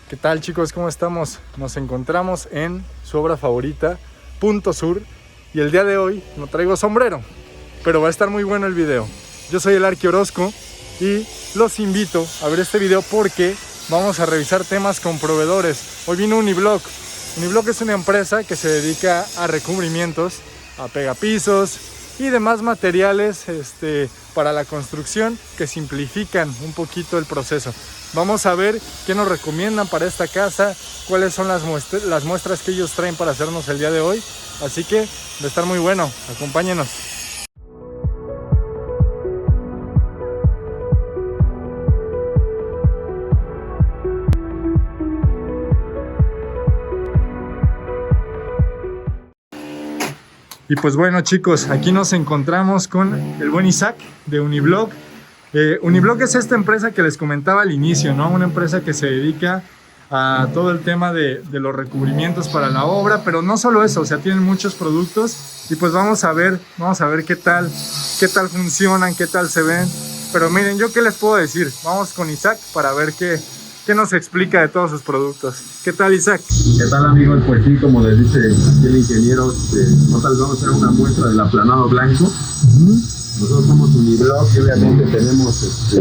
¿Qué tal, chicos? ¿Cómo estamos? Nos encontramos en su obra favorita, Punto Sur, y el día de hoy no traigo sombrero, pero va a estar muy bueno el video. Yo soy el Arqui Orozco y los invito a ver este video porque vamos a revisar temas con proveedores. Hoy vino Uniblock. Uniblock es una empresa que se dedica a recubrimientos, a pegapisos y demás materiales para la construcción que simplifican un poquito el proceso. Vamos a ver qué nos recomiendan para esta casa, cuáles son las muestras que ellos traen para hacernos el día de hoy. Así que va a estar muy bueno, acompáñenos. Y pues bueno, chicos, aquí nos encontramos con el buen Isaac de Uniblock. Uniblock es esta empresa que les comentaba al inicio, ¿no? Una empresa que se dedica a todo el tema de los recubrimientos para la obra, pero no solo eso, o sea, tienen muchos productos y pues vamos a ver qué tal funcionan, qué tal se ven. Pero miren, ¿yo qué les puedo decir? Vamos con Isaac para ver qué nos explica de todos sus productos. ¿Qué tal, Isaac? ¿Qué tal, amigos? Pues sí, como les dice aquí el ingeniero, nosotros vamos a hacer una muestra del aplanado blanco. Nosotros somos Uniblock y obviamente tenemos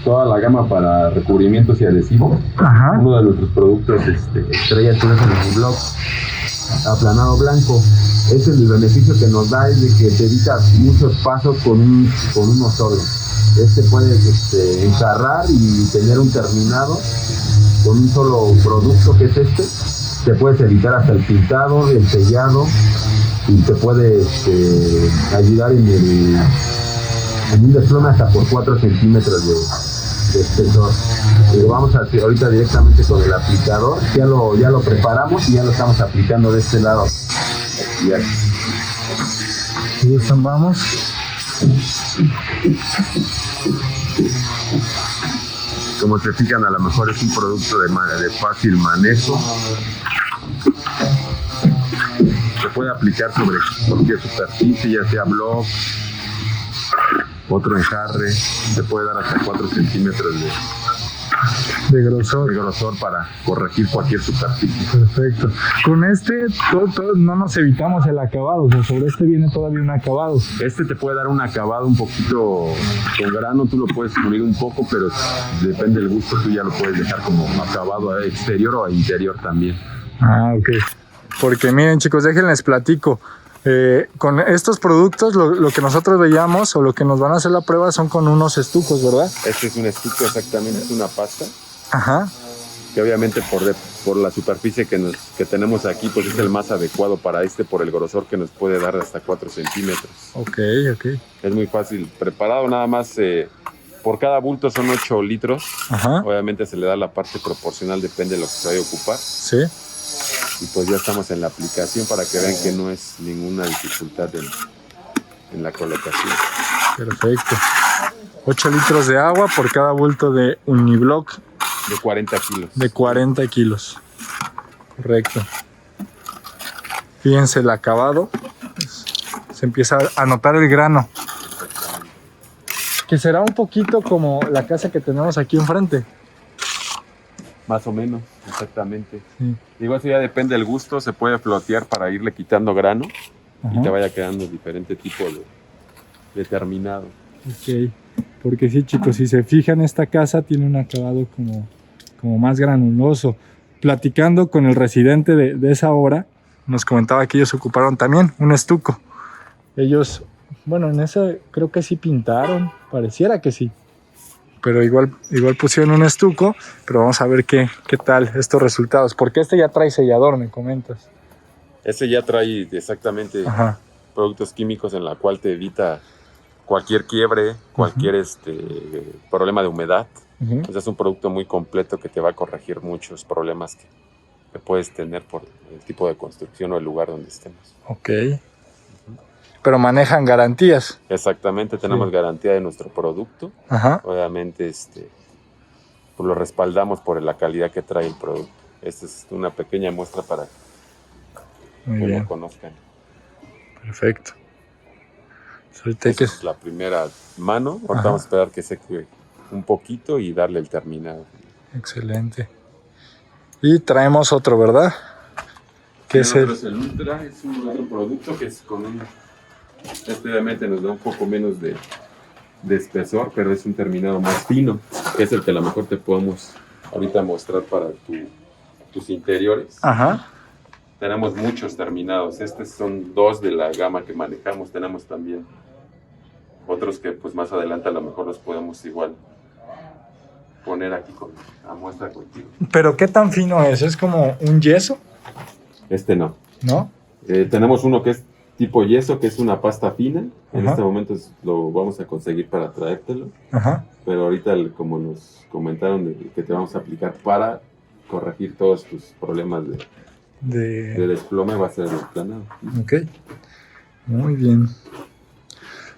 toda la gama para recubrimientos y adhesivos. Ajá. Uno de nuestros productos estrella es el Uniblock aplanado blanco. El beneficio que nos da es de que te evitas muchos pasos con uno solo. Puedes encerrar y tener un terminado con un solo producto que es te puedes evitar hasta el pintado, el sellado y te puede ayudar en un desplome hasta por 4 centímetros de espesor. Y lo vamos a hacer ahorita directamente con el aplicador. Ya lo preparamos y ya lo estamos aplicando de este lado. Ya. Y vamos. Como se fijan, a lo mejor es un producto de fácil manejo. Se puede aplicar sobre cualquier superficie, ya sea block, otro enjarre. Se puede dar hasta 4 centímetros de grosor para corregir cualquier superficie. Perfecto. Con no nos evitamos el acabado, o sea, sobre viene todavía un acabado. Te puede dar un acabado un poquito con grano, tú lo puedes pulir un poco, pero depende del gusto, tú ya lo puedes dejar como acabado exterior o interior también. Ah, ok. Porque miren, chicos, déjenles platico. Con estos productos lo que nosotros veíamos o lo que nos van a hacer la prueba son con unos estucos, ¿verdad? Este es un estuco, exactamente, es una pasta. Ajá. Que obviamente por la superficie que tenemos aquí, pues es el más adecuado para por el grosor que nos puede dar hasta 4 centímetros. Ok. Es muy fácil preparado, nada más por cada bulto son 8 litros. Ajá. Obviamente se le da la parte proporcional, depende de lo que se vaya a ocupar. Sí. Y pues ya estamos en la aplicación para que vean que no es ninguna dificultad en la colocación. Perfecto. 8 litros de agua por cada bulto de Uniblock. De 40 kilos. De 40 kilos. Correcto. Fíjense el acabado. Se empieza a notar el grano. Que será un poquito como la casa que tenemos aquí enfrente. Más o menos, exactamente. Sí. Digo, eso ya depende del gusto, se puede flotear para irle quitando grano. Ajá. Y te vaya quedando diferente tipo de terminado. Ok, porque sí, chicos, si se fijan, esta casa tiene un acabado como más granuloso. Platicando con el residente de esa obra, nos comentaba que ellos ocuparon también un estuco. Ellos, bueno, en ese creo que sí pintaron, pareciera que sí. Pero igual pusieron un estuco, pero vamos a ver qué tal estos resultados. Porque ya trae sellador, me comentas. Ya trae exactamente. Ajá. Productos químicos en la cual te evita cualquier quiebre, cualquier problema de humedad. O sea, es un producto muy completo que te va a corregir muchos problemas que puedes tener por el tipo de construcción o el lugar donde estemos. Ok. Pero manejan garantías. Exactamente, tenemos garantía de nuestro producto. Ajá. Obviamente pues lo respaldamos por la calidad que trae el producto. Esta es una pequeña muestra para que lo conozcan. Perfecto. Esta es la primera mano. Ahorita vamos a esperar que seque un poquito y darle el terminado. Excelente. Y traemos otro, ¿verdad? ¿Qué es el Ultra? Es un otro producto que es con un... obviamente nos da un poco menos de espesor, pero es un terminado más fino, que es el que a lo mejor te podemos ahorita mostrar para tus interiores. Ajá. Tenemos muchos terminados. Estos son 2 de la gama que manejamos. Tenemos también otros que pues más adelante a lo mejor los podemos igual poner aquí a muestra contigo. ¿Pero qué tan fino es? ¿Es como un yeso? Este no. ¿No? Tenemos uno que es tipo yeso, que es una pasta fina. En Ajá. este momento lo vamos a conseguir para traértelo. Ajá. Pero ahorita, como nos comentaron, que te vamos a aplicar para corregir todos tus problemas de desplome, va a ser el planado. Ok. Muy bien.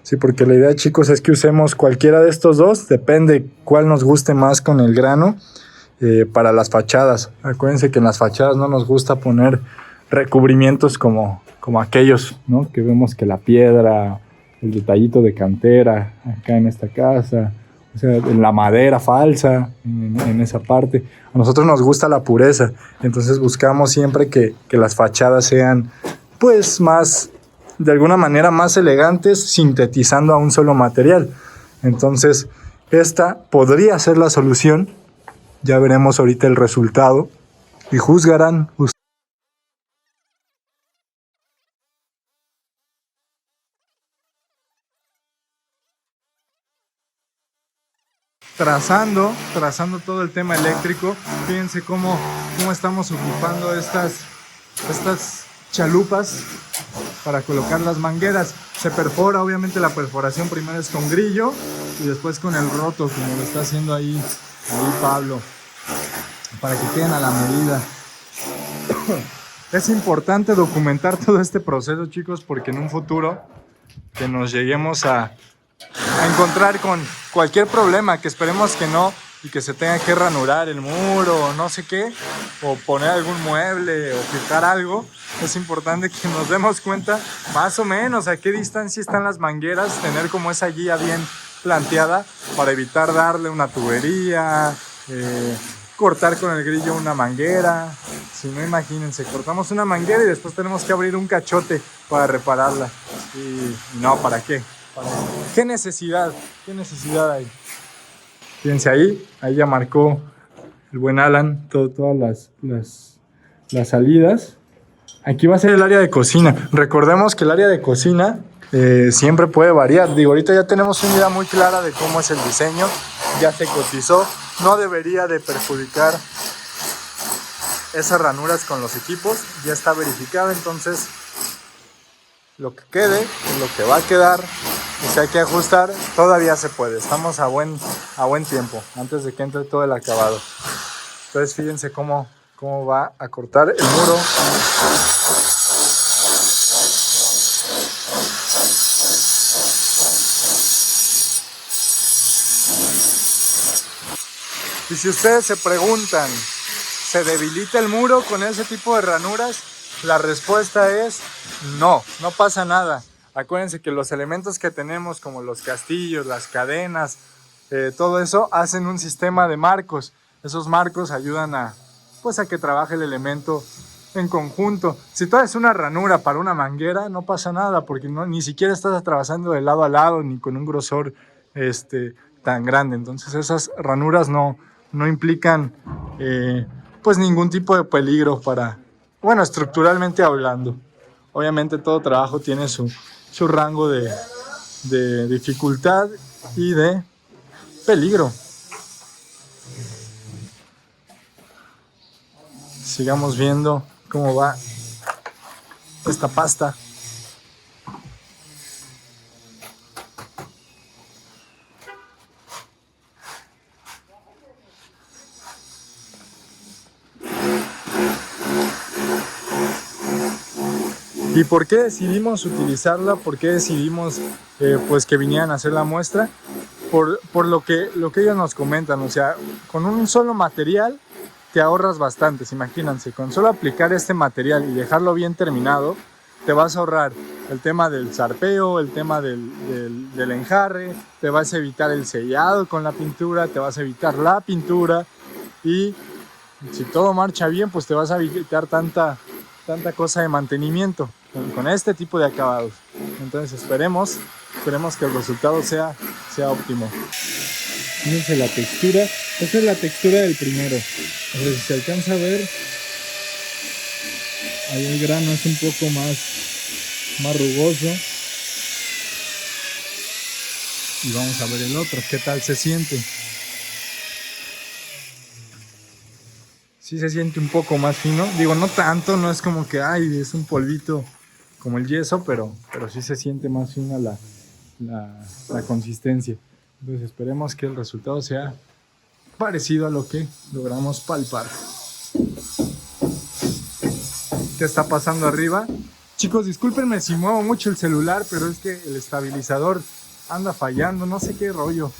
Sí, porque la idea, chicos, es que usemos cualquiera de estos dos. Depende cuál nos guste más con el grano para las fachadas. Acuérdense que en las fachadas no nos gusta poner recubrimientos como aquellos, ¿no? Que vemos que la piedra, el detallito de cantera acá en esta casa, o sea, la madera falsa en esa parte. A nosotros nos gusta la pureza, entonces buscamos siempre que las fachadas sean pues más, de alguna manera más elegantes, sintetizando a un solo material. Entonces esta podría ser la solución. Ya veremos ahorita el resultado y juzgarán ustedes. Trazando todo el tema eléctrico. Fíjense cómo estamos ocupando estas chalupas para colocar las mangueras. Se perfora, obviamente la perforación primero es con grillo y después con el roto, como lo está haciendo ahí Pablo, para que queden a la medida. Es importante documentar todo este proceso, chicos, porque en un futuro que nos lleguemos a encontrar con cualquier problema, que esperemos que no, y que se tenga que ranurar el muro o no sé qué, o poner algún mueble o fijar algo, es importante que nos demos cuenta más o menos a qué distancia están las mangueras, tener como esa guía bien planteada para evitar darle una tubería, cortar con el grillo una manguera. Si no, imagínense, cortamos una manguera y después tenemos que abrir un cachote para repararla. Y no, ¿para qué? ¿Qué necesidad hay? Fíjense ahí ya marcó el buen Alan todas las salidas. Aquí va a ser el área de cocina. Recordemos que el área de cocina siempre puede variar. Digo, ahorita ya tenemos una idea muy clara de cómo es el diseño. Ya se cotizó. No debería de perjudicar esas ranuras con los equipos. Ya está verificado, entonces lo que quede es lo que va a quedar. Y si hay que ajustar, todavía se puede. Estamos a buen tiempo, antes de que entre todo el acabado. Entonces fíjense cómo va a cortar el muro. Y si ustedes se preguntan, ¿se debilita el muro con ese tipo de ranuras? La respuesta es no pasa nada. Acuérdense que los elementos que tenemos, como los castillos, las cadenas, todo eso, hacen un sistema de marcos. Esos marcos ayudan a que trabaje el elemento en conjunto. Si tú haces una ranura para una manguera, no pasa nada, porque ni siquiera estás atravesando de lado a lado, ni con un grosor tan grande. Entonces esas ranuras no implican ningún tipo de peligro estructuralmente hablando. Obviamente todo trabajo tiene su rango de dificultad y de peligro. Sigamos viendo cómo va esta pasta. ¿Y por qué decidimos utilizarla? ¿Por qué decidimos que vinieran a hacer la muestra? Por lo que ellos nos comentan. O sea, con un solo material te ahorras bastante. Imagínense, con solo aplicar este material y dejarlo bien terminado, te vas a ahorrar el tema del zarpeo, el tema del enjarre, te vas a evitar el sellado con la pintura, te vas a evitar la pintura y Si todo marcha bien, pues te vas a evitar tanta cosa de mantenimiento con este tipo de acabados. Entonces esperemos que el resultado sea óptimo. Fíjense la textura. Esta es la textura del primero. A ver si se alcanza a ver. Ahí el grano es un poco más rugoso. Y vamos a ver el otro, qué tal se siente. Sí se siente un poco más fino. Digo, no tanto, no es como que ay, es un polvito como el yeso, pero sí se siente más fina la consistencia. Entonces esperemos que el resultado sea parecido a lo que logramos palpar. ¿Qué está pasando arriba? Chicos, discúlpenme si muevo mucho el celular, pero es que el estabilizador anda fallando, no sé qué rollo.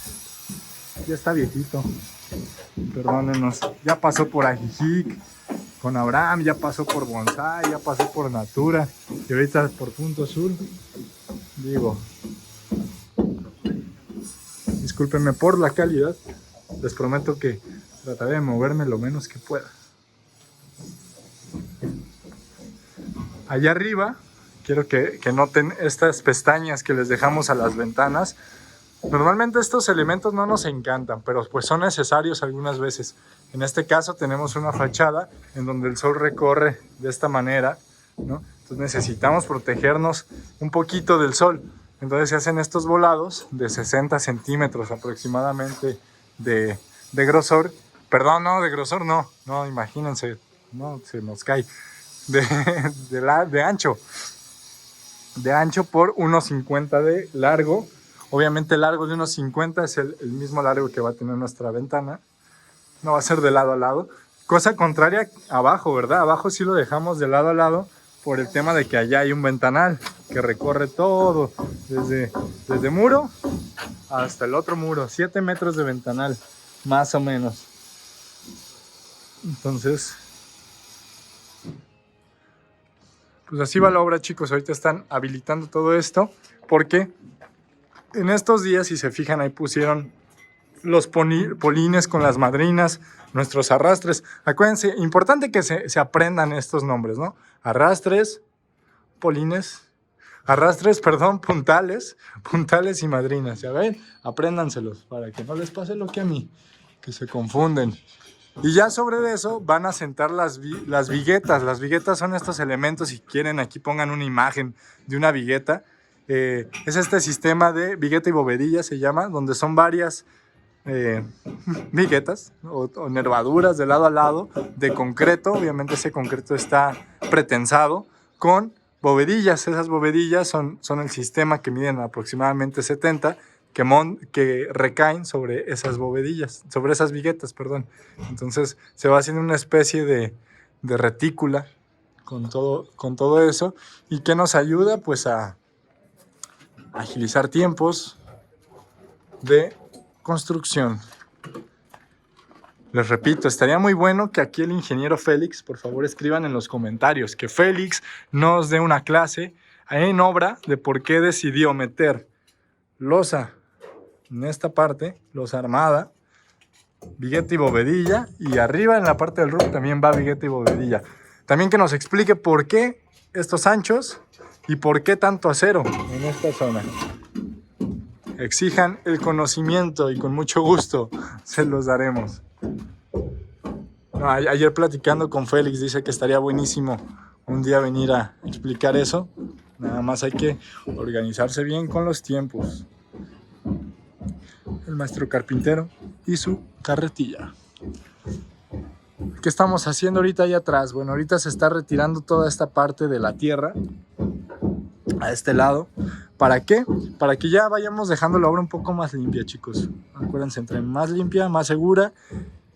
Ya está viejito. Perdónenos. Ya pasó por Ajijic con Abraham, ya pasó por Bonsai, ya pasó por Natura y ahorita por Punto Sur. Digo, discúlpenme por la calidad. Les prometo que trataré de moverme lo menos que pueda. Allá arriba, quiero que noten estas pestañas que les dejamos a las ventanas. Normalmente estos elementos no nos encantan, pero pues son necesarios algunas veces. En este caso tenemos una fachada en donde el sol recorre de esta manera, ¿no? Entonces necesitamos protegernos un poquito del sol. Entonces se hacen estos volados de 60 centímetros aproximadamente de grosor. Perdón, no, de grosor no, imagínense, no, se nos cae. De ancho. De ancho por 1.50 de largo. Obviamente el largo de 1.50 es el mismo largo que va a tener nuestra ventana. No va a ser de lado a lado. Cosa contraria abajo, ¿verdad? Abajo sí lo dejamos de lado a lado por el tema de que allá hay un ventanal que recorre todo, desde muro hasta el otro muro. 7 metros de ventanal, más o menos. Entonces, pues así va la obra, chicos. Ahorita están habilitando todo esto porque en estos días, si se fijan, ahí pusieron los polines con las madrinas, nuestros arrastres. Acuérdense, importante que se aprendan estos nombres, ¿no? Arrastres, polines, puntales y madrinas. ¿Ya ven? Apréndanselos para que no les pase lo que a mí, que se confunden. Y ya sobre eso van a sentar las viguetas. Las viguetas son estos elementos, si quieren aquí pongan una imagen de una vigueta. Es este sistema de vigueta y bovedilla, se llama, donde son varias viguetas o nervaduras de lado a lado de concreto. Obviamente ese concreto está pretensado con bovedillas. Esas bovedillas son el sistema que miden aproximadamente 70 que recaen sobre esas bovedillas, sobre esas viguetas, perdón. Entonces se va haciendo una especie de retícula con todo eso, y que nos ayuda pues a agilizar tiempos de construcción. Les repito, estaría muy bueno que aquí el ingeniero Félix, por favor escriban en los comentarios, que Félix nos dé una clase en obra de por qué decidió meter losa en esta parte, losa armada, vigueta y bovedilla, y arriba en la parte del roof también va vigueta y bovedilla. También que nos explique por qué estos anchos y por qué tanto acero en esta zona. Exijan el conocimiento y con mucho gusto se los daremos. Ayer platicando con Félix, dice que estaría buenísimo un día venir a explicar eso. Nada más hay que organizarse bien con los tiempos. El maestro carpintero y su carretilla. ¿Qué estamos haciendo ahorita ahí atrás? Bueno, ahorita se está retirando toda esta parte de la tierra a este lado. ¿Para qué? Para que ya vayamos dejando la obra un poco más limpia, chicos. Acuérdense, entre más limpia, más segura,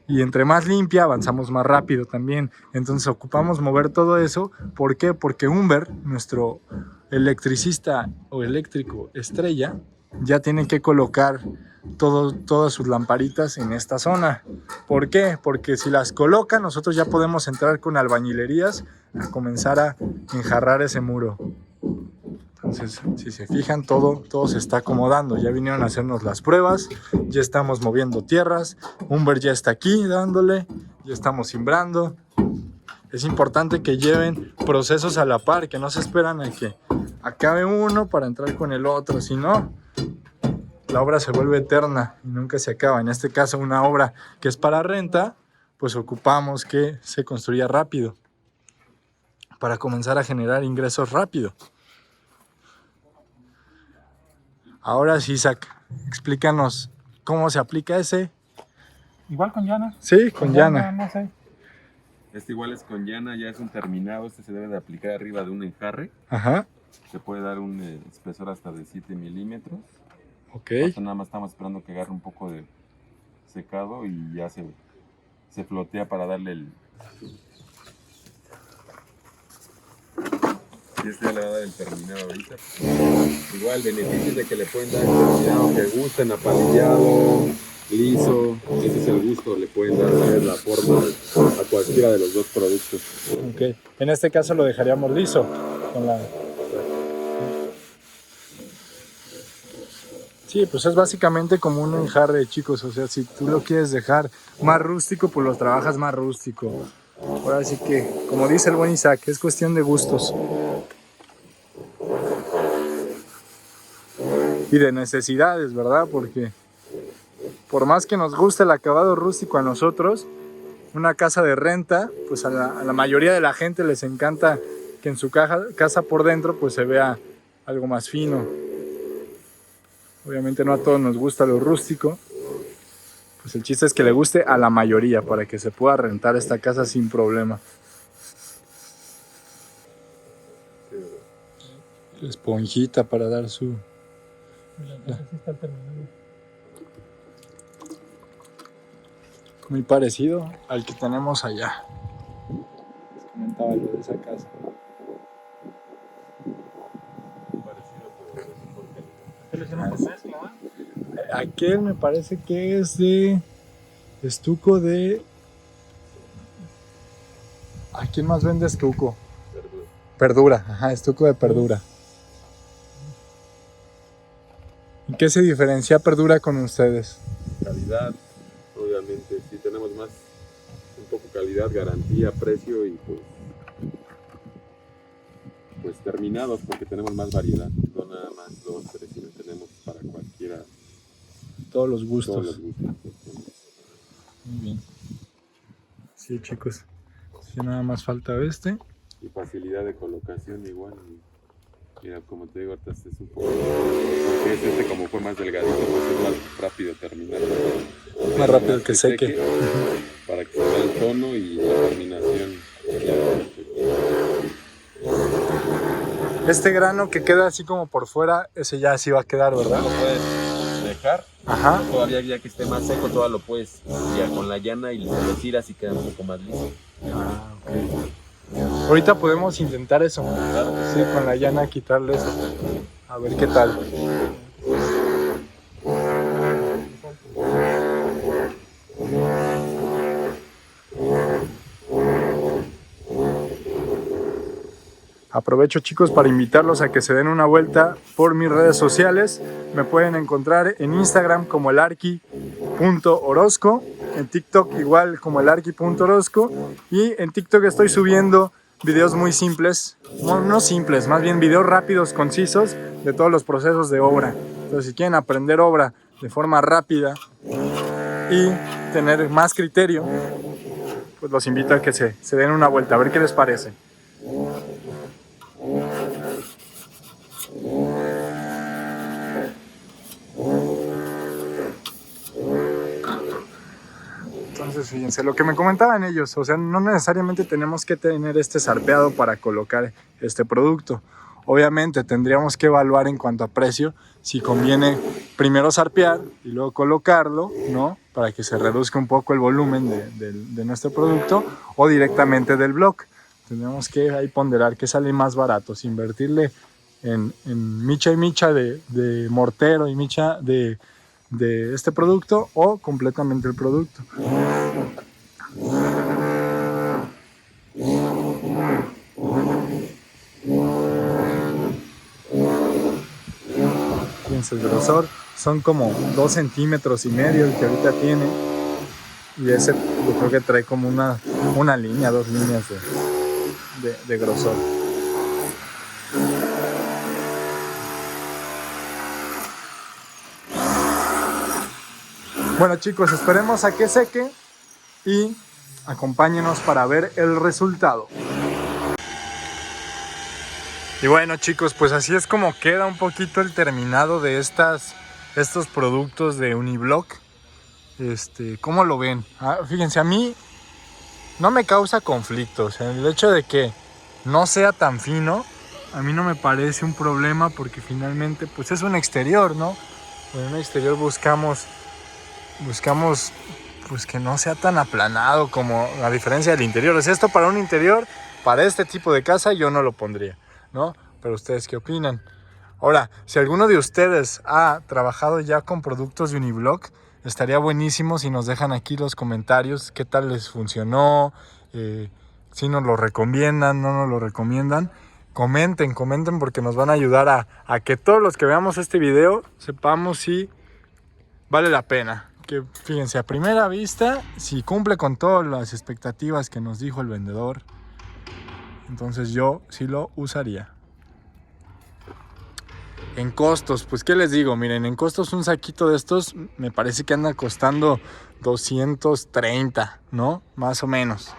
y entre más limpia avanzamos más rápido también. Entonces ocupamos mover todo eso. ¿Por qué? Porque Humber, nuestro electricista o eléctrico estrella, ya tiene que colocar todas sus lamparitas en esta zona. ¿Por qué? Porque si las colocan, nosotros ya podemos entrar con albañilerías a comenzar a enjarrar ese muro. Entonces, si se fijan, todo se está acomodando. Ya vinieron a hacernos las pruebas, ya estamos moviendo tierras. Humber ya está aquí dándole, Ya estamos cimbrando. Es importante que lleven procesos a la par, que no se esperan a que acabe uno para entrar con el otro. Si no, la obra se vuelve eterna y nunca se acaba. En este caso, una obra que es para renta, pues ocupamos que se construya rápido para comenzar a generar ingresos rápido. Ahora sí, Isaac, explícanos cómo se aplica ese. Igual con llana. Sí, con llana. No sé. Este igual es con llana, ya es un terminado. Este se debe de aplicar arriba de un enjarre. Ajá, Se puede dar un espesor hasta de 7 milímetros. ok. Ahorita nada más estamos esperando que agarre un poco de secado y ya se flotea para darle el... Y este ya le va a dar el terminado ahorita. Igual beneficios de que le pueden dar el terminado que gusten, apalillado, liso. Ese es el gusto, le pueden dar la forma a cualquiera de los dos productos. Ok. En este caso lo dejaríamos liso. Con la... Sí, pues es básicamente como un enjarre, chicos. O sea, si tú lo quieres dejar más rústico, pues lo trabajas más rústico. Ahora sí que, como dice el buen Isaac, es cuestión de gustos. Y de necesidades, ¿verdad? Porque por más que nos guste el acabado rústico a nosotros, una casa de renta, pues a la mayoría de la gente les encanta que en su casa por dentro pues se vea algo más fino. Obviamente no a todos nos gusta lo rústico, pues el chiste es que le guste a la mayoría para que se pueda rentar esta casa sin problema. La esponjita para dar su... Muy parecido al que tenemos allá. Les comentaba lo de esa casa. Aquel me parece que es de estuco de... ¿A quién más vende estuco? Perdura, ajá, estuco de Perdura. ¿Y qué se diferencia Perdura con ustedes? Calidad, obviamente, sí tenemos más, un poco calidad, garantía, precio y pues terminados porque tenemos más variedad, no nada más dos, tres, sino tenemos para cualquiera. Todos los gustos. Todos los gustos. Muy bien. Sí, chicos. Sí, nada más falta este. Y facilidad de colocación igual. Mira, como te digo, ahorita este es un poco... Este como fue más delgadito, pues es más rápido terminar. Más rápido que seque. Para que se vea el tono y la terminación. Este grano que queda así como por fuera, ese ya así va a quedar, ¿verdad? Lo puedes dejar. Ajá. Todavía ya que esté más seco, todavía lo puedes ya con la llana y lo tiras y queda un poco más liso. Ah, ok. Ahorita podemos intentar eso. Sí, con la llana quitarle eso. A ver qué tal. Aprovecho, chicos, para invitarlos a que se den una vuelta por mis redes sociales. Me pueden encontrar en Instagram como elarqui.orozco, en TikTok igual como elarqui.orozco, y en TikTok estoy subiendo videos muy simples, no simples, más bien videos rápidos, concisos, de todos los procesos de obra. Entonces, si quieren aprender obra de forma rápida y tener más criterio, pues los invito a que se den una vuelta, a ver qué les parece. Entonces, fíjense, lo que me comentaban ellos, o sea, no necesariamente tenemos que tener este sarpeado para colocar este producto. Obviamente tendríamos que evaluar en cuanto a precio si conviene primero sarpear y luego colocarlo, ¿no? Para que se reduzca un poco el volumen de nuestro producto, o directamente del block. Tendríamos que ahí ponderar qué sale más barato, si invertirle en micha y micha de mortero y micha de este producto, o completamente el producto. Fíjense, el grosor son como 2,5 centímetros el que ahorita tiene, y ese Yo creo que trae como una línea, 2 líneas de grosor. Bueno chicos, esperemos a que seque y acompáñenos para ver el resultado. Y bueno chicos, pues así es como queda un poquito el terminado de estos productos de Uniblock. ¿Cómo lo ven? Fíjense, a mí no me causa conflictos. El hecho de que no sea tan fino, a mí no me parece un problema porque finalmente pues es un exterior, ¿no? En un exterior buscamos pues que no sea tan aplanado como a diferencia del interior. Es esto para un interior, para este tipo de casa yo no lo pondría, ¿no? Pero ustedes ¿qué opinan? Ahora, si alguno de ustedes ha trabajado ya con productos de Uniblock, estaría buenísimo si nos dejan aquí los comentarios qué tal les funcionó, si nos lo recomiendan, no nos lo recomiendan. Comenten porque nos van a ayudar a que todos los que veamos este video sepamos si vale la pena. Que fíjense, a primera vista, si cumple con todas las expectativas que nos dijo el vendedor, entonces yo sí lo usaría. En costos, pues qué les digo, miren, en costos un saquito de estos me parece que anda costando 230, ¿no? Más o menos.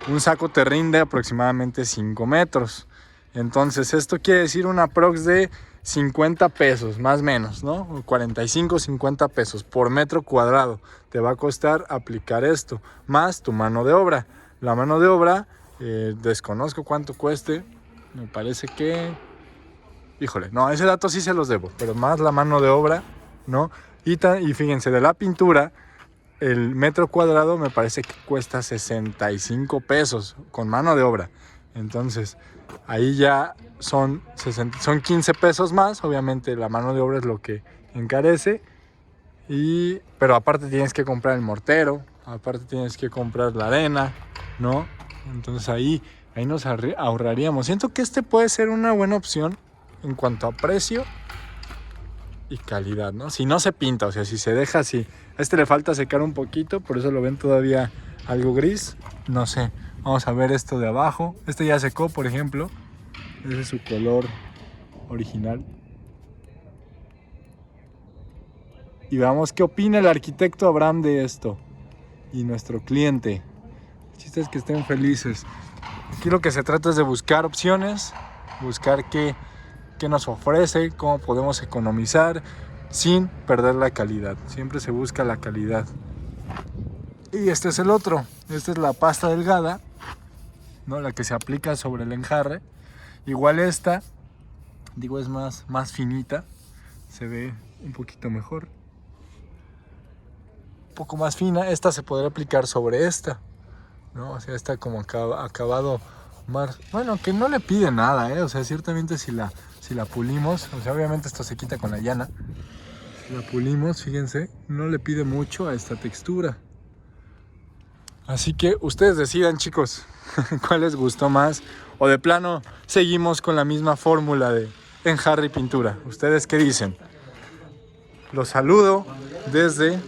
Un saco te rinde aproximadamente 5 metros. Entonces esto quiere decir una aprox de 50 pesos, más o menos, ¿no? 45, 50 pesos por metro cuadrado te va a costar aplicar esto, más tu mano de obra. La mano de obra, desconozco cuánto cueste, me parece que... Híjole, no, ese dato sí se los debo, pero más la mano de obra, ¿no? Y fíjense, de la pintura, el metro cuadrado me parece que cuesta 65 pesos con mano de obra. Entonces, ahí ya son 15 pesos más. Obviamente la mano de obra es lo que encarece. Pero aparte tienes que comprar el mortero, aparte tienes que comprar la arena, ¿no? Entonces ahí nos ahorraríamos. Siento que puede ser una buena opción en cuanto a precio y calidad, ¿no? Si no se pinta, o sea, si se deja así. A le falta secar un poquito, por eso lo ven todavía algo gris. No sé, vamos a ver esto de abajo. Ya secó, por ejemplo. Ese es su color original. Y veamos qué opina el arquitecto Abraham de esto. Y nuestro cliente. El chiste es que estén felices. Aquí lo que se trata es de buscar opciones, buscar qué nos ofrece, cómo podemos economizar sin perder la calidad. Siempre se busca la calidad. Y este es el otro. Esta es la pasta delgada, ¿no? La que se aplica sobre el enjarre. Igual esta, digo, es más finita. Se ve un poquito mejor. Un poco más fina. Esta se podría aplicar sobre esta, ¿no? O sea, esta como acabado más... Bueno, que no le pide nada, ¿eh? O sea, ciertamente si la pulimos, o sea, obviamente esto se quita con la llana. Si la pulimos, fíjense, no le pide mucho a esta textura. Así que ustedes decidan, chicos, cuál les gustó más. O de plano, seguimos con la misma fórmula de enjarre y pintura. ¿Ustedes qué dicen? Los saludo desde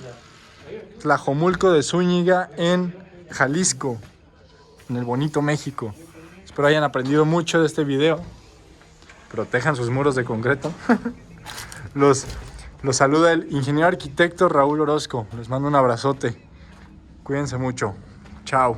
Tlajomulco de Zúñiga en Jalisco, en el bonito México. Espero hayan aprendido mucho de este video. Protejan sus muros de concreto. Los saluda el ingeniero arquitecto Raúl Orozco. Les mando un abrazote. Cuídense mucho. Chao.